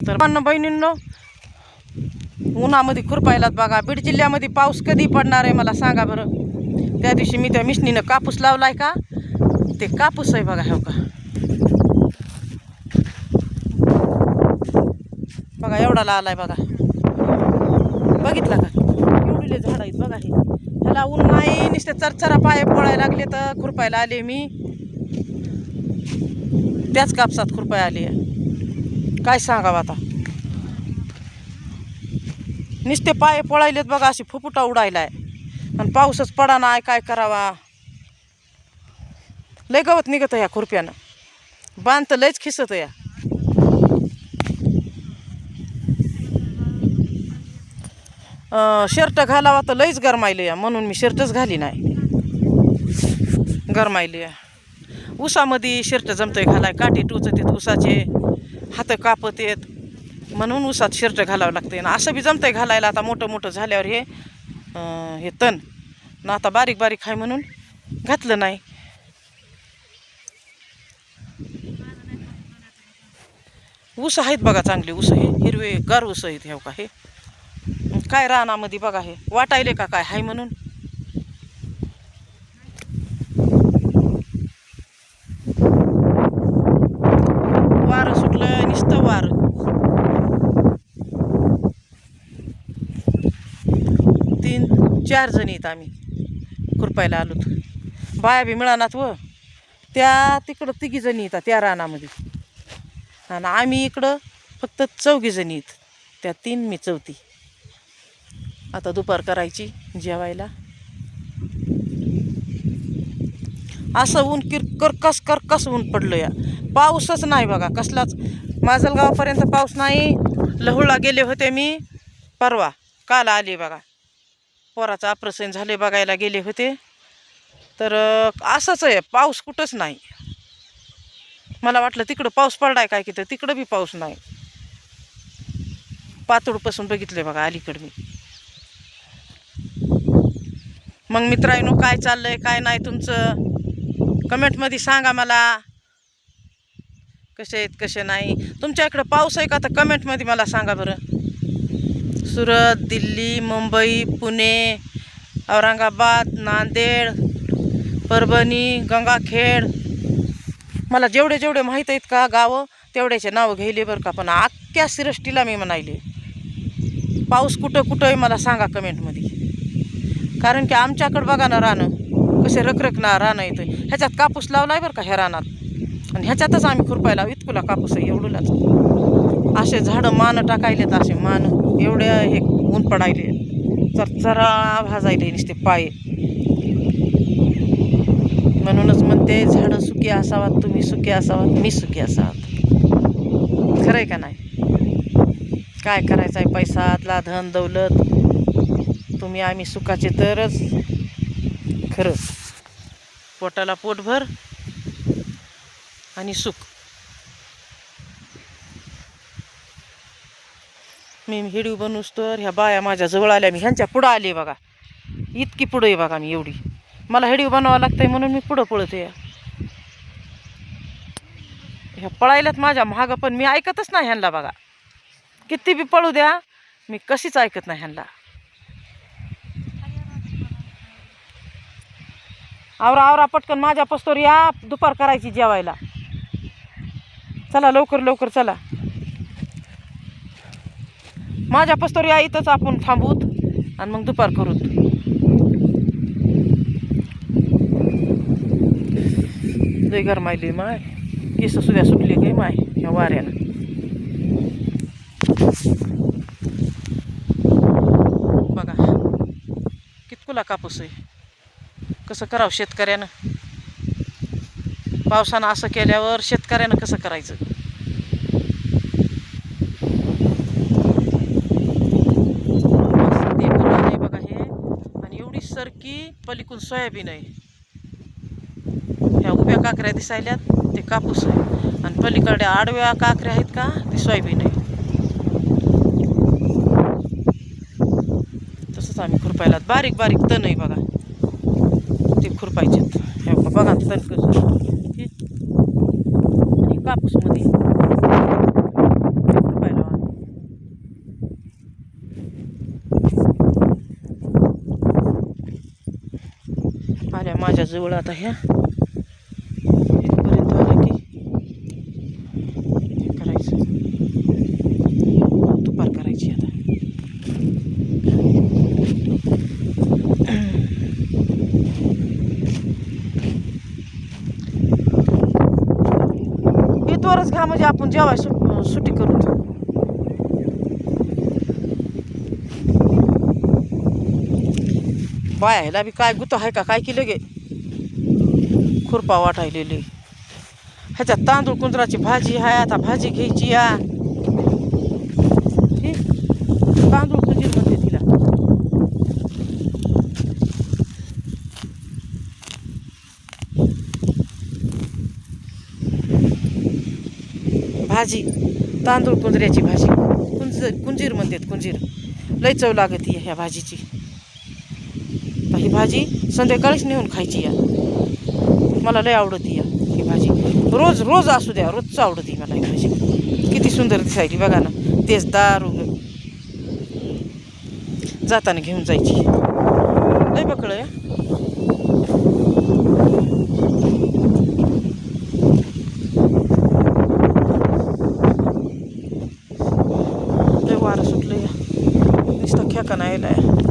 तर बहिणींनो, उन्हामध्ये खुरपायलात बघा. बीड जिल्ह्यामध्ये पाऊस कधी पडणार आहे मला सांगा बरं. त्या दिवशी मी त्या मिशनीनं कापूस लावलाय का, ते कापूस आहे बघा. हो का बघा, एवढा लावलाय बघा. बघितला का एवढीले झाड आहेत बघा. हे ह्याला ऊन नाही, नुसते चरचरा पाय पोळायला लागले तर खुरपायला आले मी. त्याच कापसात खुरपाय आले. काय सांगावं आता, नुसते पाय पोळायलेत बघा. अशी फुफुटा उडायलाय आणि पाऊसच पडा नाही. काय करावा, लय गवत निघत या खुरप्यानं. बांध तर लयच खिसत या. शर्ट घालावा तर लयच गरमायले या, म्हणून मी शर्टच घाली नाही. गरमायले या उसामध्ये शर्ट जमतंय घालाय. काठी टोचत येत उसाचे, हात कापत येत, म्हणून उसात शर्ट घालावं लागतंय ना. असं बी जमतंय घालायला. आता मोठं मोठं झाल्यावर हे तण ना, आता बारीक बारीक आहे म्हणून घातलं नाही. ऊस आहेत बघा चांगले. ऊस हे हिरवे गार ऊस आहेत. हे का हे काय रानामध्ये बघा. हे वाटायले का काय हाय म्हणून. वारं सुटलं, नुसतं वारं. तीन चार जणी आहेत आम्ही खुरपायला आलो. बाया बी मिळानात व त्या तिकडं 3 जणी येतात त्या रानामध्ये, आणि आम्ही इकडं फक्त 4 जणी आहेत. त्या 3 मी 4थी. आता दुपार करायची जेवायला. असं ऊन कर्कस ऊन पडलं या. पाऊसच नाही बघा कसलाच. माजलगावापर्यंत पाऊस नाही. लहुळला गेले होते मी परवा, काल आले बघा. पोराचं ऑपरेशन झाले बघायला गेले होते. तर असंच आहे, पाऊस कुठंच नाही. मला वाटलं तिकडं पाऊस पडलाय काय की, तर तिकडं बी पाऊस नाही. पातूडपासून बघितले बघा अलीकडं मी. मग मित्रांनो, काय चाललंय काय नाही तुमचं कमेंटमध्ये सांगा मला. कसे आहेत कसे नाही. तुमच्या इकडं पाऊस आहे का, तर कमेंटमध्ये मला सांगा बरं. सुरत, दिल्ली, मुंबई, पुणे, औरंगाबाद, नांदेड, परभणी, गंगाखेड, मला जेवढे जेवढे माहीत आहेत का गावं, तेवढ्याचे नावं घ्यायले बरं का. पण अख्ख्या सृष्टीला मी म्हणायले पाऊस कुठं कुठं आहे मला सांगा कमेंटमध्ये. कारण की आमच्याकडं बघा ना, रानं कसे रखरखना रानं येतं. ह्याच्यात कापूस लावलाय बरं का ह्या रानात, आणि ह्याच्यातच आम्ही खुरपायला इतकुला कापूस आहे एवढूलाच. असे झाडं मान टाकायलेत, असे मान एवढ्या हे ऊन पडायले, चरचरा भाजायले नुसते पाय. म्हणूनच म्हणते झाडं सुखी असावात, तुम्ही सुखी असावात, मी सुखी असावात. खरंय का नाही. काय करायचं आहे, पैसा धन दौलत, तुम्ही आम्ही सुखाचे तरच खरं. पोटाला पोटभर आणि सुख. मी व्हिडिओ बनवूस तर ह्या बाया माझ्या जवळ आल्या. मी ह्यांच्या पुढं आले बघा. इतकी पुढं आहे बघा मी एवढी. मला व्हिडिओ बनवावं लागतंय म्हणून मी पुढं पळते. ह्या पळायल्यात माझ्या मागं, पण मी ऐकतच नाही ह्यांना बघा. किती बी पळू द्या, मी कशीच ऐकत नाही ह्यांना. आवरा आवरा पटकन माझ्या पस्तोर या, दुपार करायची जेवायला. चला लवकर लवकर चला. माझ्या पस्तोर या, इथंच आपण थांबूत आणि मग दुपार करूत. लय गरमायली माय, केस सुद्धा सुटले गे माय ह्या वाऱ्यानं. बघा कितकुला कापूस आहे. कसं करावं शेतकऱ्यानं. पावसानं असं केल्यावर शेतकऱ्यानं कसं करायचं. नाही बघा हे, आणि एवढी सरकी पलीकडून सोयाबीन आहे. ह्या उभ्या काकऱ्या दिसायल्यात ते कापूस आहे, आणि पलीकडे आडव्या काकऱ्या आहेत का ते सोयाबीन आहे. तसंच आम्ही खुरपायला बारीक बारीक तण आहे बघा, ते खुरपायचे. बघा तण कसं कापूस मध्ये खुरपायला जवळ आता ह्या इथपर्यंत आलं की हे करायचं, तुपार करायची आता. इथवरच घ्या म्हणजे आपण जेवाय सुट्टी करू. बायाला बी काय गुत आहे का काय केलं गे, खुरपा वाटायलेली. ह्याच्यात तांदूळ कुंजराची भाजी आहे, आता भाजी घ्यायची या. ही तांदूळ कुंजीर म्हणते तिला. भाजी तांदूळ कुंजऱ्याची भाजी कुंजीर म्हणतात, कुंजीर. लय चव लागते ह्या भाजीची. ही भाजी संध्याकाळीच नेऊन खायची या. मला लय आवडती या ही भाजी. रोज रोज असू द्या, रोजच आवडती मला ही भाजी. किती सुंदर दिसायची बघा ना, तेच दार जाताना घेऊन जायची. लय बकळ या. लय वारं सुटलं या, नुसता खेका नाही यायला.